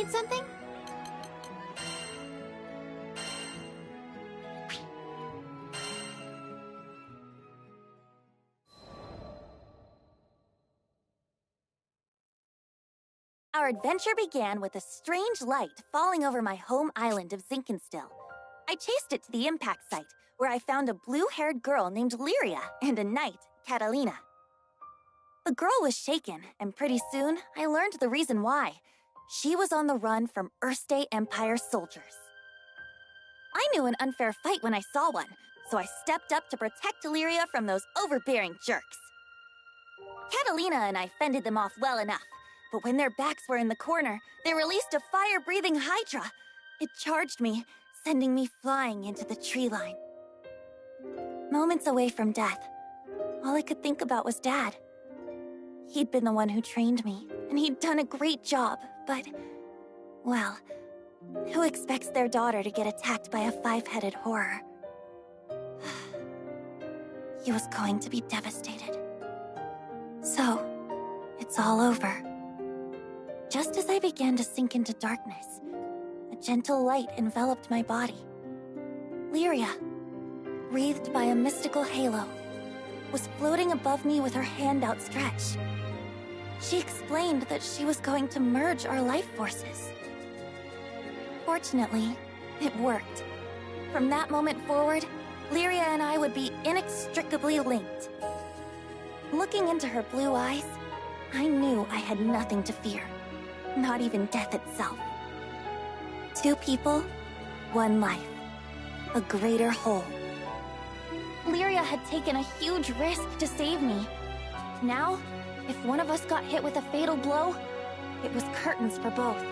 need something? Our adventure began with a strange light falling over my home island of Zinkenstill. I chased it to the impact site, where I found a blue-haired girl named Lyria and a knight, Catalina. The girl was shaken, and pretty soon I learned the reason why. She was on the run from Erste Empire soldiers. I knew an unfair fight when I saw one, so I stepped up to protect Lyria from those overbearing jerks. Catalina and I fended them off well enough, but when their backs were in the corner, they released a fire-breathing hydra. It charged me, sending me flying into the tree line. Moments away from death, all I could think about was Dad. He'd been the one who trained me, and he'd done a great job, but, well, who expects their daughter to get attacked by a five-headed horror? He was going to be devastated. So, it's all over. Just as I began to sink into darkness, a gentle light enveloped my body. Lyria, wreathed by a mystical halo, was floating above me with her hand outstretched. She explained that she was going to merge our life forces. Fortunately, it worked. From that moment forward, Lyria and I would be inextricably linked. Looking into her blue eyes, I knew I had nothing to fear. Not even death itself. Two people, one life. A greater whole. Lyria had taken a huge risk to save me. Now, if one of us got hit with a fatal blow, it was curtains for both.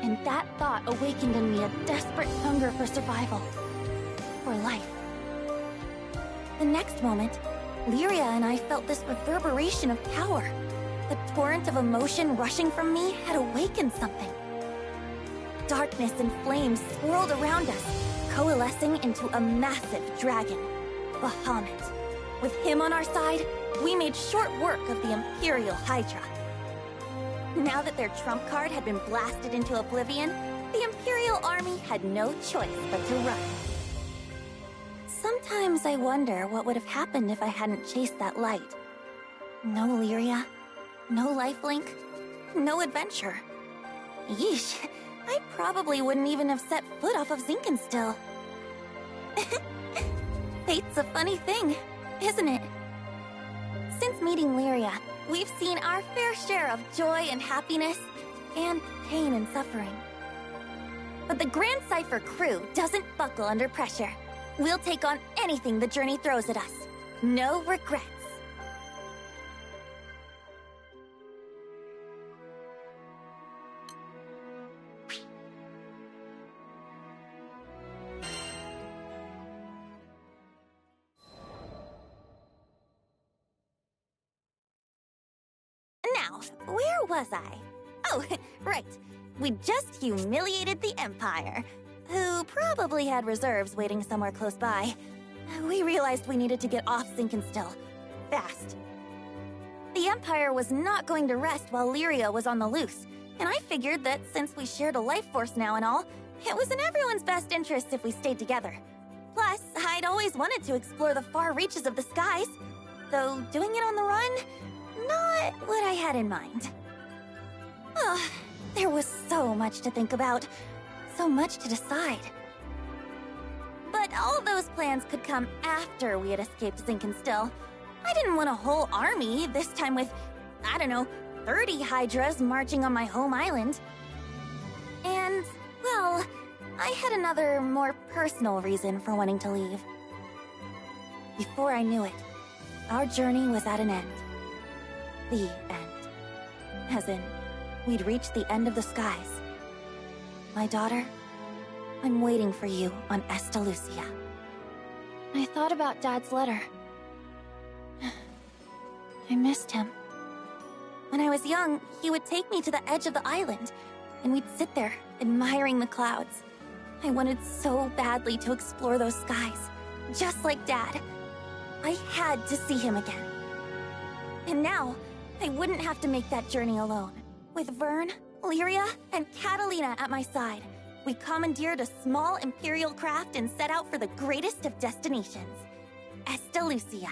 And that thought awakened in me a desperate hunger for survival. For life. The next moment, Lyria and I felt this reverberation of power. The torrent of emotion rushing from me had awakened something. Darkness and flames swirled around us, coalescing into a massive dragon, Bahamut. With him on our side, we made short work of the Imperial Hydra. Now that their trump card had been blasted into oblivion, the Imperial Army had no choice but to run. Sometimes I wonder what would have happened if I hadn't chased that light. No Lyria. No lifelink, no adventure. Yeesh, I probably wouldn't even have set foot off of Zinkenstill. Fate's a funny thing, isn't it? Since meeting Lyria, we've seen our fair share of joy and happiness, and pain and suffering. But the Grand Cypher crew doesn't buckle under pressure. We'll take on anything the journey throws at us. No regrets. Now, where was I? Oh, right. We just humiliated the Empire, who probably had reserves waiting somewhere close by. We realized we needed to get off Zinkenstill. Fast. The Empire was not going to rest while Lyria was on the loose, and I figured that since we shared a life force now and all, it was in everyone's best interest if we stayed together. Plus, I'd always wanted to explore the far reaches of the skies, though doing it on the run, not what I had in mind. Oh, there was so much to think about, so much to decide. But all those plans could come after we had escaped Zinkenstill. I didn't want a whole army, this time with, I don't know, 30 Hydras marching on my home island. And, well, I had another, more personal reason for wanting to leave. Before I knew it, our journey was at an end. The end. As in, we'd reached the end of the skies. My daughter, I'm waiting for you on Estalucia. I thought about Dad's letter. I missed him. When I was young, he would take me to the edge of the island, and we'd sit there, admiring the clouds. I wanted so badly to explore those skies, just like Dad. I had to see him again. And now, I wouldn't have to make that journey alone. With Vern, Lyria and Catalina at my side, we commandeered a small Imperial craft and set out for the greatest of destinations, Esta Lucia.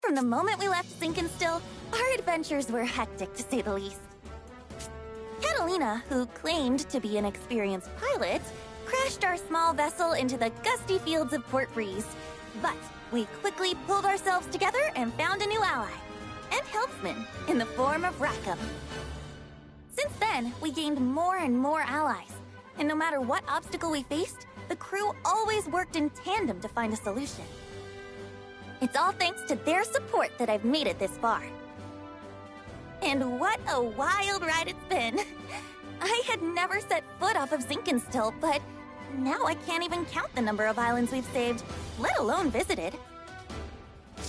From the moment we left Zinkenstill, our adventures were hectic, to say the least. Catalina, who claimed to be an experienced pilot, crashed our small vessel into the gusty fields of Port Breeze. But we quickly pulled ourselves together and found a new ally, and helpsman, in the form of Rackham. Since then, we gained more and more allies, and no matter what obstacle we faced, the crew always worked in tandem to find a solution. It's all thanks to their support that I've made it this far. And what a wild ride it's been! I had never set foot off of Zinkenstill, but now I can't even count the number of islands we've saved, let alone visited.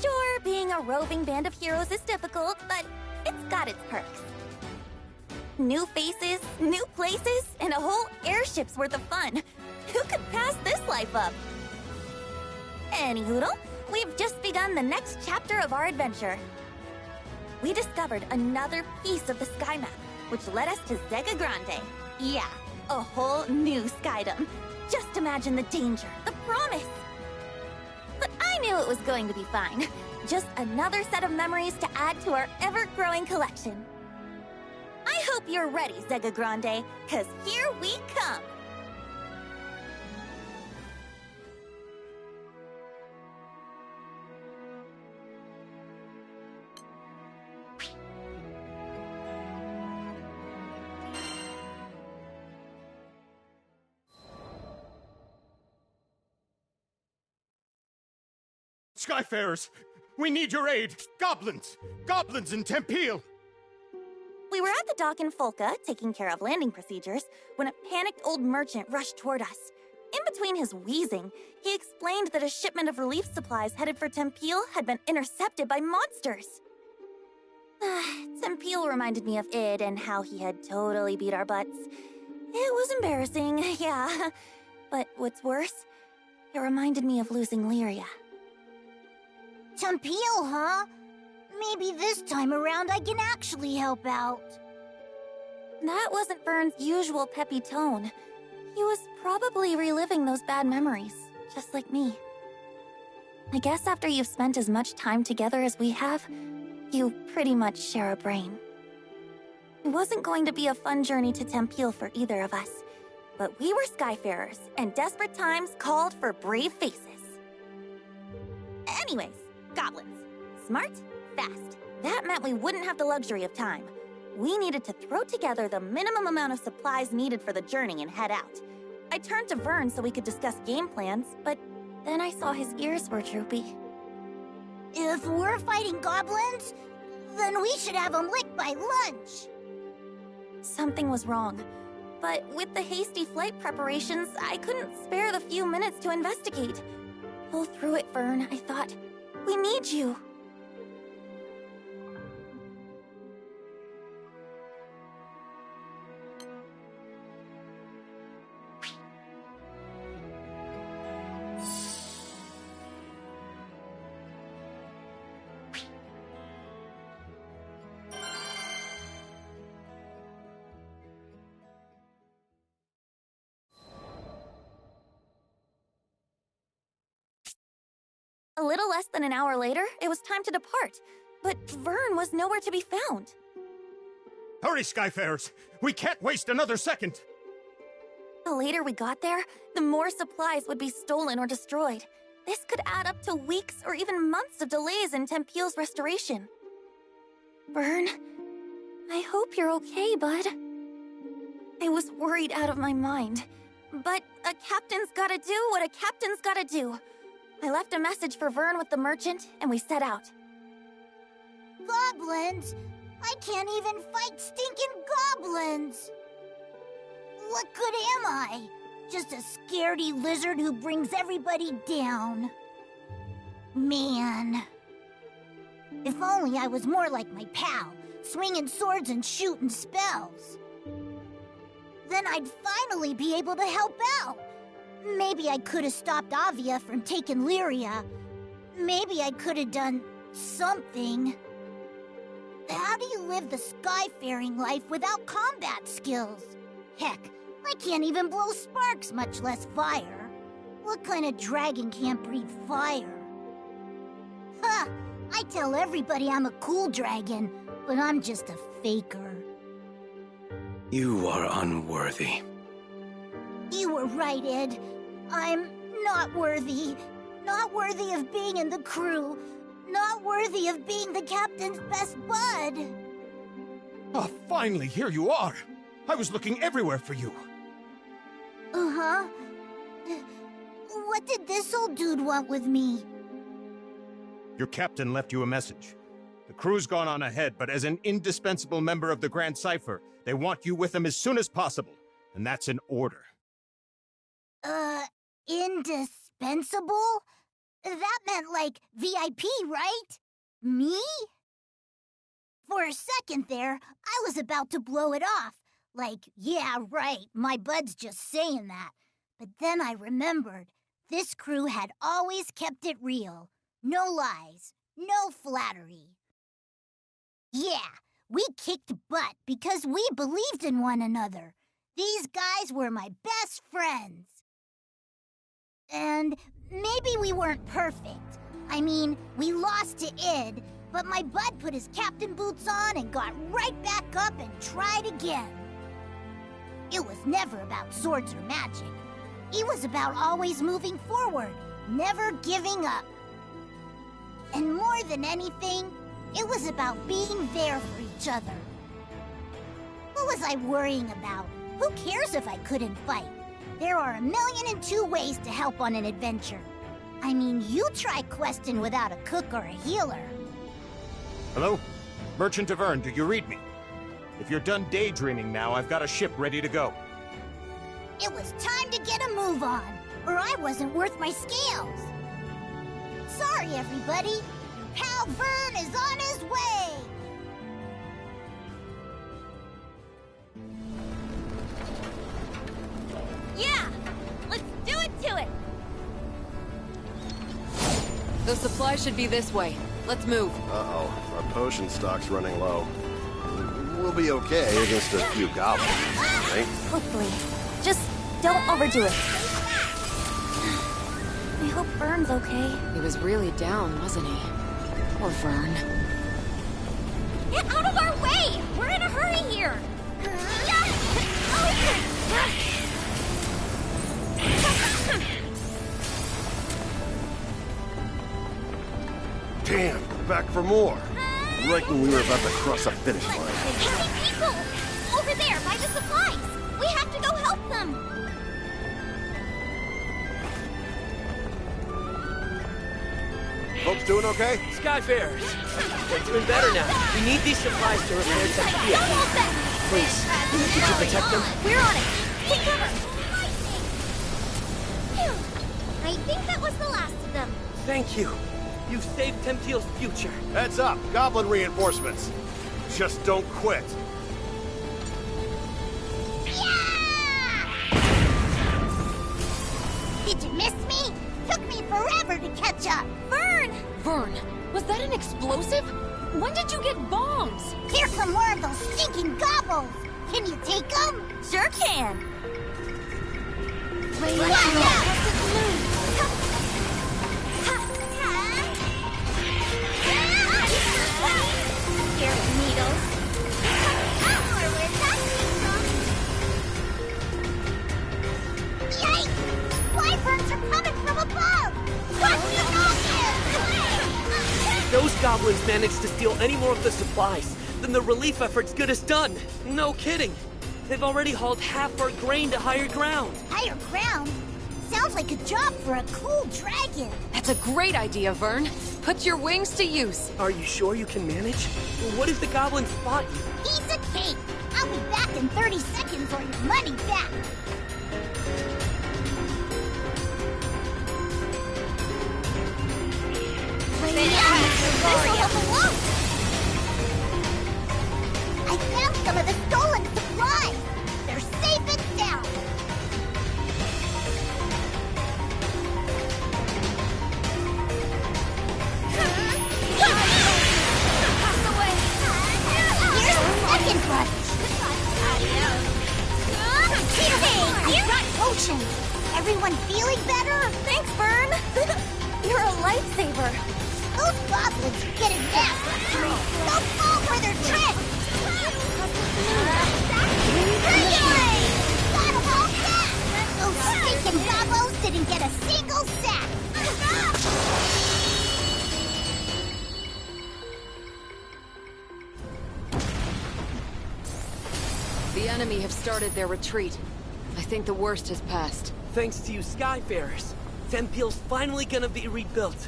Sure, being a roving band of heroes is difficult, but it's got its perks. New faces, new places, and a whole airship's worth of fun. Who could pass this life up? Anyhoodle, we've just begun the next chapter of our adventure. We discovered another piece of the sky map, which led us to Zega Grande. Yeah, a whole new skydom. Just imagine the danger, the promise. But I knew it was going to be fine. Just another set of memories to add to our ever-growing collection. I hope you're ready, Zega Grande, 'cause here we come! Skyfarers, we need your aid! Goblins! Goblins in Tempeel! We were at the dock in Folca, taking care of landing procedures, when a panicked old merchant rushed toward us. In between his wheezing, he explained that a shipment of relief supplies headed for Tempeel had been intercepted by monsters. Tempeel reminded me of Id and how he had totally beat our butts. It was embarrassing, yeah. But what's worse, it reminded me of losing Lyria. Tempeel, huh? Maybe this time around I can actually help out. That wasn't Vern's usual peppy tone. He was probably reliving those bad memories, just like me. I guess after you've spent as much time together as we have, you pretty much share a brain. It wasn't going to be a fun journey to Tempeel for either of us, but we were Skyfarers, and desperate times called for brave faces. Anyways, goblins. Smart, fast. That meant we wouldn't have the luxury of time. We needed to throw together the minimum amount of supplies needed for the journey and head out. I turned to Vern so we could discuss game plans, but then I saw his ears were droopy. If we're fighting goblins, then we should have them licked by lunch. Something was wrong. But with the hasty flight preparations, I couldn't spare the few minutes to investigate. Pull through it, Vern, I thought. We need you. A little less than an hour later, it was time to depart, but Vern was nowhere to be found. Hurry, Skyfarers! We can't waste another second! The later we got there, the more supplies would be stolen or destroyed. This could add up to weeks or even months of delays in Tempeel's restoration. Vern, I hope you're okay, bud. I was worried out of my mind, but a captain's gotta do what a captain's gotta do. I left a message for Vern with the merchant, and we set out. Goblins? I can't even fight stinking goblins! What good am I? Just a scaredy lizard who brings everybody down. Man. If only I was more like my pal, swinging swords and shooting spells. Then I'd finally be able to help out. Maybe I could have stopped Avia from taking Lyria. Maybe I could have done something. How do you live the skyfaring life without combat skills? Heck, I can't even blow sparks, much less fire. What kind of dragon can't breathe fire? Ha! I tell everybody I'm a cool dragon, but I'm just a faker. You are unworthy. You were right, Ed. I'm not worthy. Not worthy of being in the crew. Not worthy of being the captain's best bud. Oh, finally, here you are. I was looking everywhere for you. Uh-huh. What did this old dude want with me? Your captain left you a message. The crew's gone on ahead, but as an indispensable member of the Grand Cipher, they want you with them as soon as possible. And that's an order. Indispensable? That meant, like, VIP, right? Me? For a second there, I was about to blow it off. Like, yeah, right, my bud's just saying that. But then I remembered, this crew had always kept it real. No lies, no flattery. Yeah, we kicked butt because we believed in one another. These guys were my best friends. And maybe we weren't perfect. I mean, we lost to Id, but my bud put his captain boots on and got right back up and tried again. It was never about swords or magic. It was about always moving forward, never giving up. And more than anything, it was about being there for each other. What was I worrying about? Who cares if I couldn't fight? There are 1,000,002 ways to help on an adventure. I mean, you try questing without a cook or a healer. Hello? Merchant of Vern, do you read me? If you're done daydreaming now, I've got a ship ready to go. It was time to get a move on, or I wasn't worth my scales. Sorry, everybody. Your pal Vern is on his way. Yeah! Let's do it to it! Those supplies should be this way. Let's move. Uh-oh. Our potion stock's running low. We'll be okay against a few goblins, right? Hopefully. Just don't overdo it. I hope Vern's okay. He was really down, wasn't he? Poor Vern. Get out of our way! We're in a hurry here! Damn, back for more. Right when we were about to cross the finish line. Hey, people! Over there, by the supplies! We have to go help them! Folks doing okay? Skyfarers! They're doing better now. We need these supplies to repair that Don't field. hold back! Please, could you protect them? We're on it! Take cover! Phew. I think that was the last of them. Thank you. You saved Temteel's future. Heads up, goblin reinforcements. Just don't quit. Yeah! Did you miss me? Took me forever to catch up. Vern! Vern, was that an explosive? When did you get bombs? They're from more of those stinking gobbles. Can you take them? Sure can! Scared of needles. Where'd that came from? Yikes! Wyverns are coming from above! Watch the If those goblins manage to steal any more of the supplies, then the relief effort's good as done. No kidding. They've already hauled half our grain to higher ground. Higher ground? Sounds like a job for a cool dragon. That's a great idea, Vern. Put your wings to use. Are you sure you can manage? What if the goblins spot you? Piece of cake! I'll be back in 30 seconds or your money back! feeling better? Thanks, Vern! You're a lifesaver! Those goblins are getting nasty. They'll fall for their trick. Got 'em all back. Those stinking gobos didn't get a single sack. The enemy have started their retreat. I think the worst has passed. Thanks to you Skyfarers, Tempeal's finally gonna be rebuilt.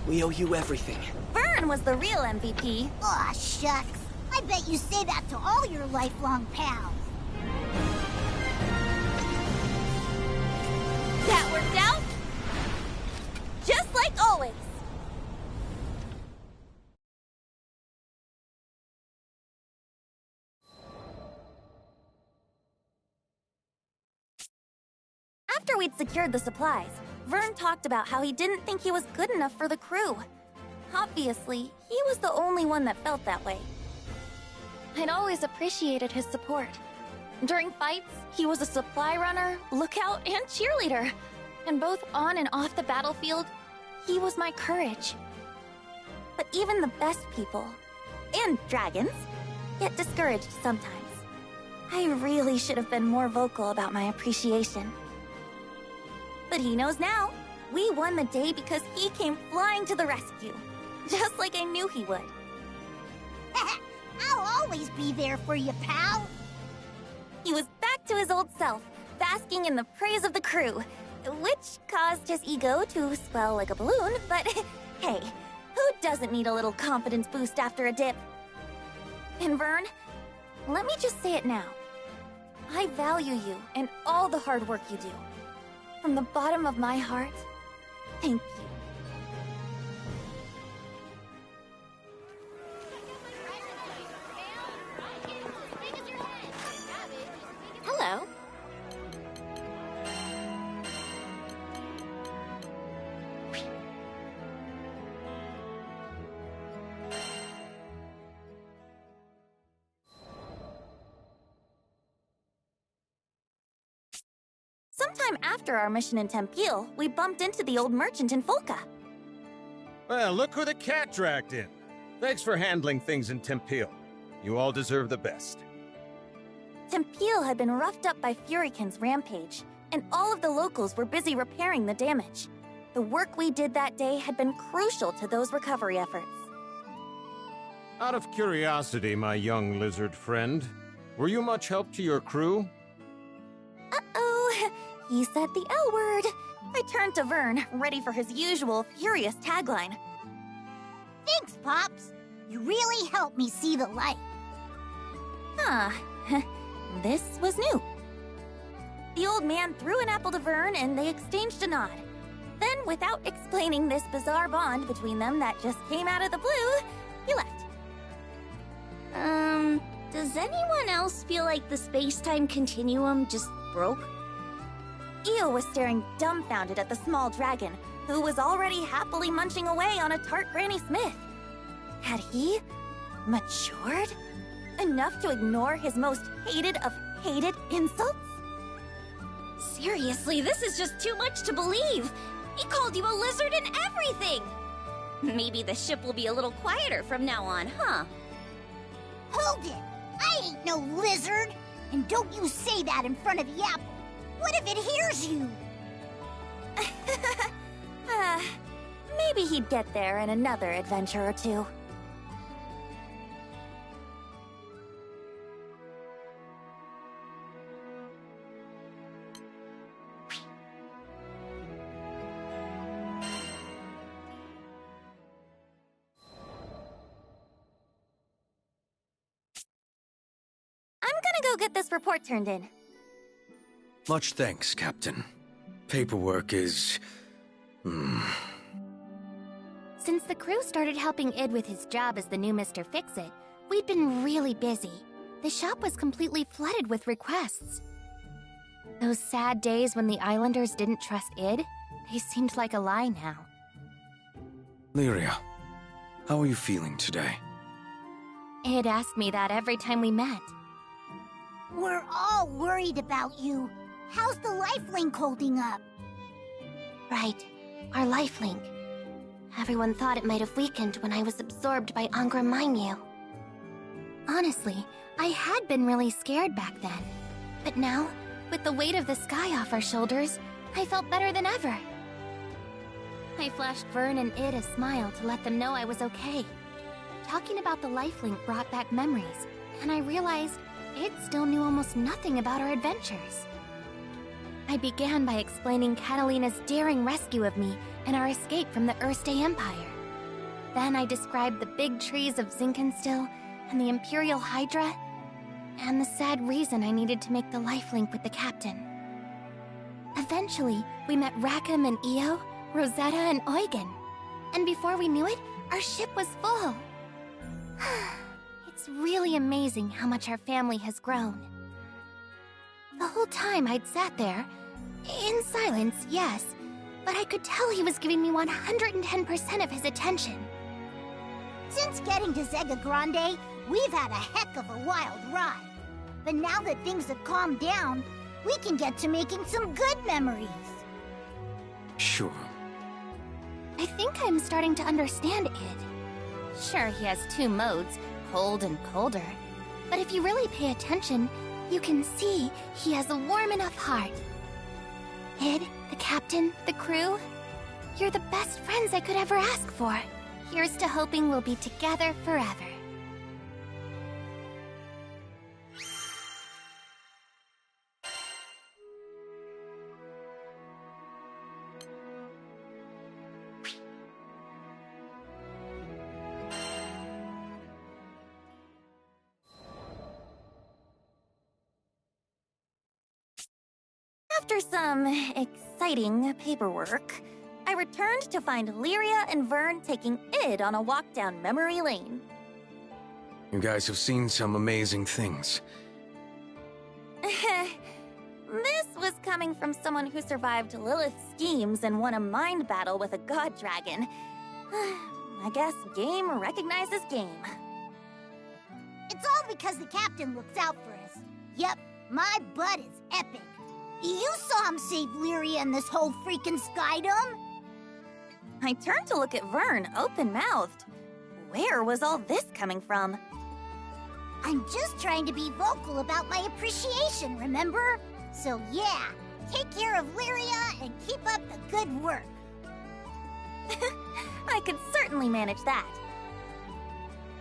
We owe you everything. Vern was the real MVP. Aw, shucks. I bet you say that to all your lifelong pals. That worked out? Just like always. After we'd secured the supplies, Vern talked about how he didn't think he was good enough for the crew. Obviously, he was the only one that felt that way. I'd always appreciated his support. During fights, he was a supply runner, lookout, and cheerleader. And both on and off the battlefield, he was my courage. But even the best people, and dragons, get discouraged sometimes. I really should have been more vocal about my appreciation. But he knows now. We won the day because he came flying to the rescue. Just like I knew he would. I'll always be there for you, pal. He was back to his old self, basking in the praise of the crew, which caused his ego to swell like a balloon, but hey, who doesn't need a little confidence boost after a dip? And Vern, let me just say it now. I value you and all the hard work you do. From the bottom of my heart, thank you. Hello. Sometime after our mission in Tempeal, we bumped into the old merchant in Folka. Well, look who the cat dragged in. Thanks for handling things in Tempeal. You all deserve the best. Tempeal had been roughed up by Furykin's rampage, and all of the locals were busy repairing the damage. The work we did that day had been crucial to those recovery efforts. Out of curiosity, my young lizard friend, were you much help to your crew? Uh-oh, he said the L word. I turned to Vern, ready for his usual furious tagline. Thanks, Pops. You really helped me see the light. Huh. This was new. The old man threw an apple to Vern and they exchanged a nod. Then, without explaining this bizarre bond between them that just came out of the blue, he left. Does anyone else feel like the space-time continuum just broke? Io was staring dumbfounded at the small dragon, who was already happily munching away on a tart Granny Smith. Had he matured enough to ignore his most hated of hated insults? Seriously, this is just too much to believe. He called you a lizard and everything. Maybe the ship will be a little quieter from now on, huh? Hold it! I ain't no lizard! And don't you say that in front of Yapple. What if it hears you? Maybe he'd get there in another adventure or two. I'm gonna go get this report turned in. Much thanks, Captain. Paperwork is... Since the crew started helping Id with his job as the new Mr. Fix-It, we'd been really busy. The shop was completely flooded with requests. Those sad days when the Islanders didn't trust Id, they seemed like a lie now. Lyria, how are you feeling today? Id asked me that every time we met. We're all worried about you. How's the lifelink holding up? Right. Our lifelink. Everyone thought it might have weakened when I was absorbed by Angra Mainyu. Honestly, I had been really scared back then. But now, with the weight of the sky off our shoulders, I felt better than ever. I flashed Vern and Id a smile to let them know I was okay. Talking about the lifelink brought back memories, and I realized Id still knew almost nothing about our adventures. I began by explaining Catalina's daring rescue of me and our escape from the Erste Empire. Then I described the big trees of Zinkenstill and the Imperial Hydra, and the sad reason I needed to make the lifelink with the captain. Eventually, we met Rackham and Io, Rosetta and Eugen. And before we knew it, our ship was full. It's really amazing how much our family has grown. The whole time I'd sat there, in silence, yes, but I could tell he was giving me 110% of his attention. Since getting to Zega Grande, we've had a heck of a wild ride. But now that things have calmed down, we can get to making some good memories. Sure. I think I'm starting to understand Id. Sure, he has two modes, cold and colder. But if you really pay attention, you can see he has a warm enough heart. Id, the captain, the crew, you're the best friends I could ever ask for. Here's to hoping we'll be together forever. After some exciting paperwork, I returned to find Lyria and Vern taking Id on a walk down memory lane. You guys have seen some amazing things. This was coming from someone who survived Lilith's schemes and won a mind battle with a god dragon. I guess game recognizes game. It's all because the captain looks out for us. Yep, my butt is epic. You saw him save Lyria and this whole freaking skydom. I turned to look at Vern, open-mouthed. Where was all this coming from? I'm just trying to be vocal about my appreciation, remember? So yeah, take care of Lyria and keep up the good work. I could certainly manage that.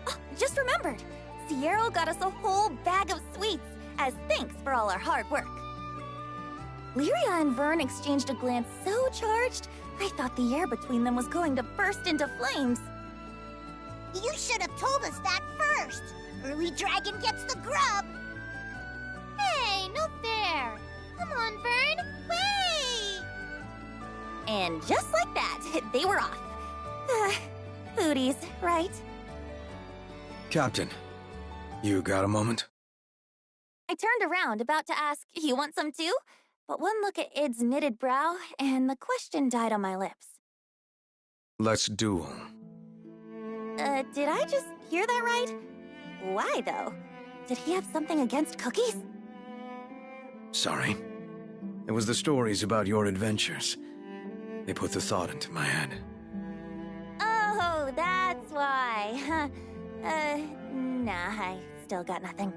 Oh, just remembered, Sierra got us a whole bag of sweets as thanks for all our hard work. Lyria and Vern exchanged a glance so charged, I thought the air between them was going to burst into flames. You should have told us that first. Early dragon gets the grub. Hey, no fair! Come on, Vern! Wait! And just like that, they were off. Foodies, right? Captain, you got a moment? I turned around, about to ask, you want some too? But one look at Id's knitted brow, and the question died on my lips. Let's duel. Did I just hear that right? Why, though? Did he have something against cookies? Sorry. It was the stories about your adventures. They put the thought into my head. Oh, that's why. Nah, I still got nothing.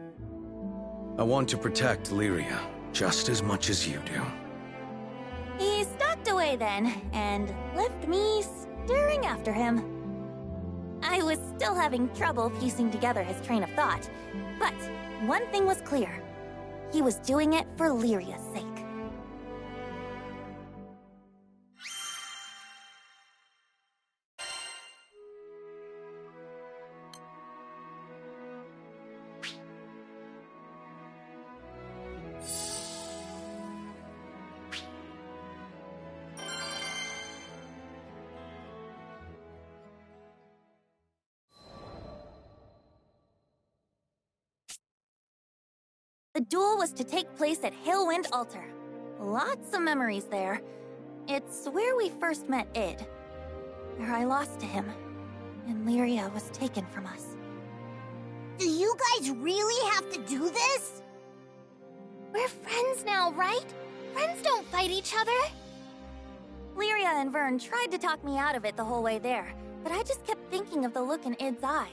I want to protect Lyria just as much as you do. He stalked away then, and left me staring after him. I was still having trouble piecing together his train of thought, but one thing was clear. He was doing it for Lyria's sake. The duel was to take place at Hillwind Altar. Lots of memories there. It's where we first met Id. Where I lost to him, and Lyria was taken from us. Do you guys really have to do this? We're friends now, right? Friends don't fight each other. Lyria and Vern tried to talk me out of it the whole way there, but I just kept thinking of the look in Id's eye.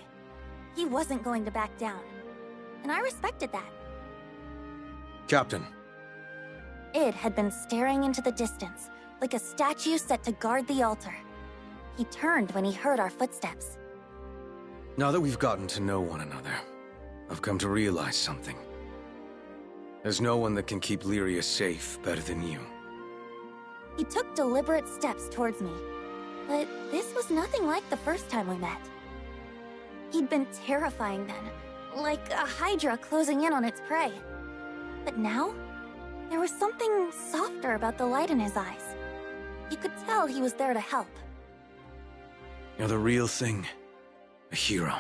He wasn't going to back down, and I respected that. Captain. Id had been staring into the distance, like a statue set to guard the altar. He turned when he heard our footsteps. Now that we've gotten to know one another, I've come to realize something. There's no one that can keep Lyria safe better than you. He took deliberate steps towards me, but this was nothing like the first time we met. He'd been terrifying then, like a hydra closing in on its prey. But now, there was something softer about the light in his eyes. You could tell he was there to help. You're the real thing. A hero.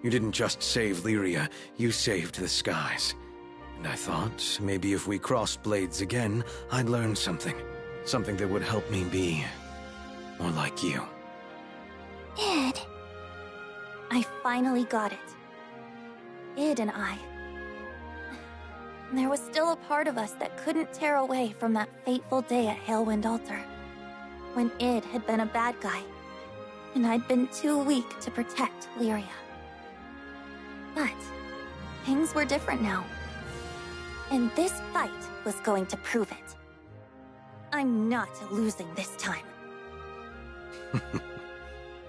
You didn't just save Lyria, you saved the skies. And I thought, maybe if we crossed blades again, I'd learn something. Something that would help me be more like you. Id. I finally got it. Id and I. There was still a part of us that couldn't tear away from that fateful day at Halewind Altar, when Id had been a bad guy, and I'd been too weak to protect Lyria. But things were different now, and this fight was going to prove it. I'm not losing this time.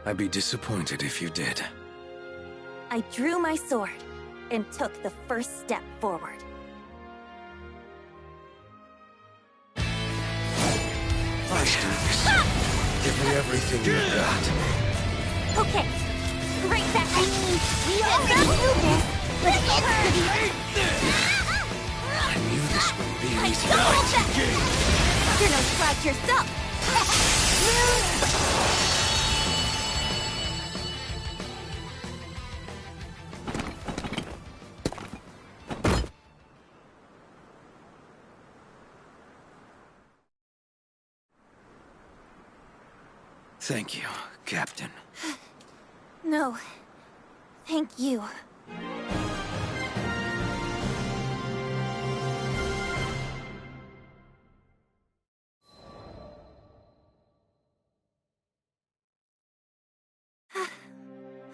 I'd be disappointed if you did. I drew my sword and took the first step forward. Let's do this. Give me everything you've got. Okay, right back. I mean, we already knew this, but it I knew this wouldn't be I easy. doubled that! You're no slouch yourself! Thank you, Captain. No, thank you.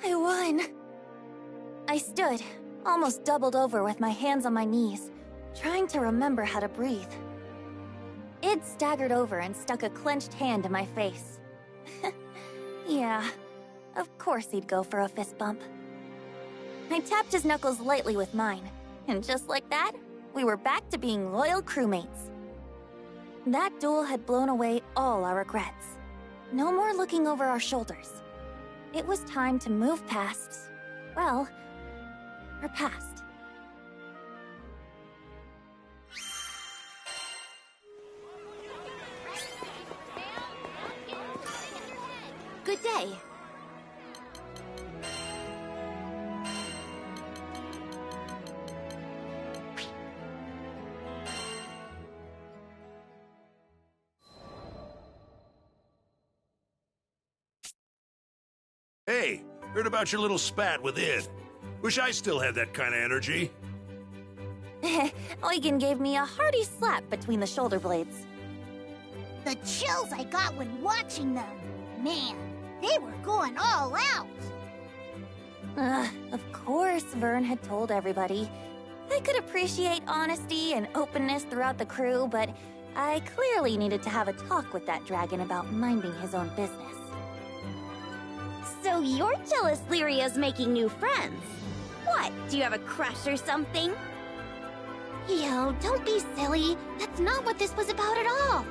I won. I stood, almost doubled over with my hands on my knees, trying to remember how to breathe. Id staggered over and stuck a clenched hand in my face. Yeah, of course he'd go for a fist bump. I tapped his knuckles lightly with mine, and just like that, we were back to being loyal crewmates. That duel had blown away all our regrets. No more looking over our shoulders. It was time to move past, well, our past. Good day. Hey, heard about your little spat with Id. Wish I still had that kind of energy. Eugen gave me a hearty slap between the shoulder blades. The chills I got when watching them. Man, they were going all out. Of course Vern had told everybody. I could appreciate honesty and openness throughout the crew, but I clearly needed to have a talk with that dragon about minding his own business. So you're jealous Lyria's making new friends? What, do you have a crush or something? Yo, don't be silly. That's not what this was about at all.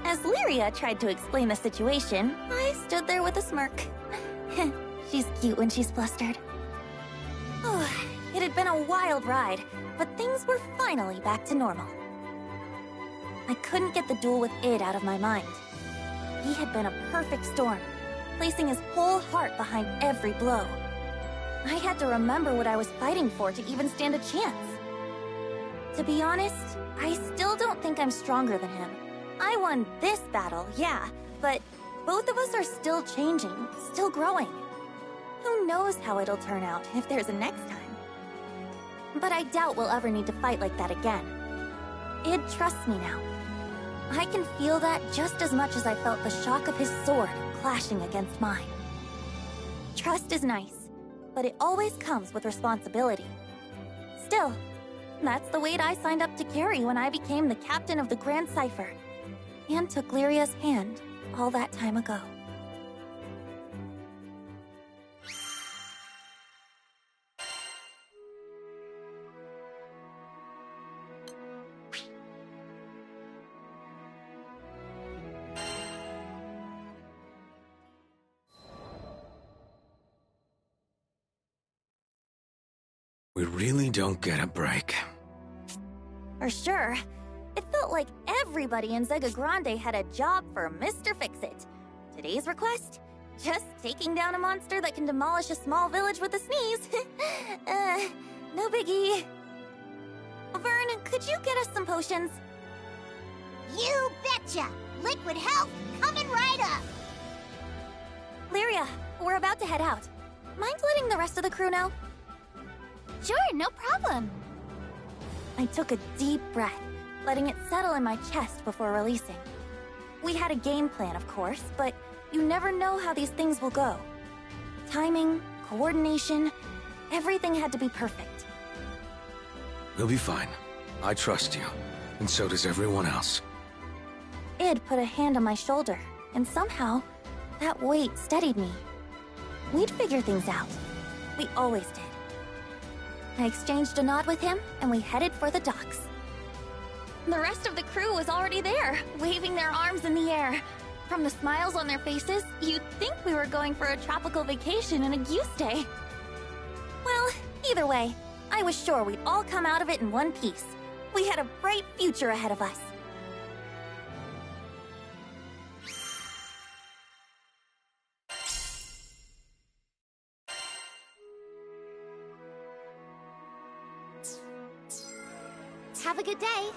As Lyria tried to explain the situation, I stood there with a smirk. She's cute when she's flustered. It had been a wild ride, but things were finally back to normal. I couldn't get the duel with Id out of my mind. He had been a perfect storm, placing his whole heart behind every blow. I had to remember what I was fighting for to even stand a chance. To be honest, I still don't think I'm stronger than him. I won this battle, yeah, but both of us are still changing, still growing. Who knows how it'll turn out if there's a next time. But I doubt we'll ever need to fight like that again. Id trusts me now. I can feel that just as much as I felt the shock of his sword clashing against mine. Trust is nice, but it always comes with responsibility. Still, that's the weight I signed up to carry when I became the captain of the Grand Cipher, and took Lyria's hand all that time ago. We really don't get a break. For sure. It felt like everybody in Zega Grande had a job for Mr. Fix-It. Today's request? Just taking down a monster that can demolish a small village with a sneeze. No biggie. Vern, could you get us some potions? You betcha! Liquid health coming right up! Lyria, we're about to head out. Mind letting the rest of the crew know? Sure, no problem. I took a deep breath, letting it settle in my chest before releasing. We had a game plan, of course, but you never know how these things will go. Timing, coordination, everything had to be perfect. We'll be fine. I trust you, and so does everyone else. Id put a hand on my shoulder, and somehow, that weight steadied me. We'd figure things out. We always did. I exchanged a nod with him, and we headed for the docks. The rest of the crew was already there, waving their arms in the air. From the smiles on their faces, you'd think we were going for a tropical vacation in a goose day. Well, either way, I was sure we'd all come out of it in one piece. We had a bright future ahead of us. Have a good day.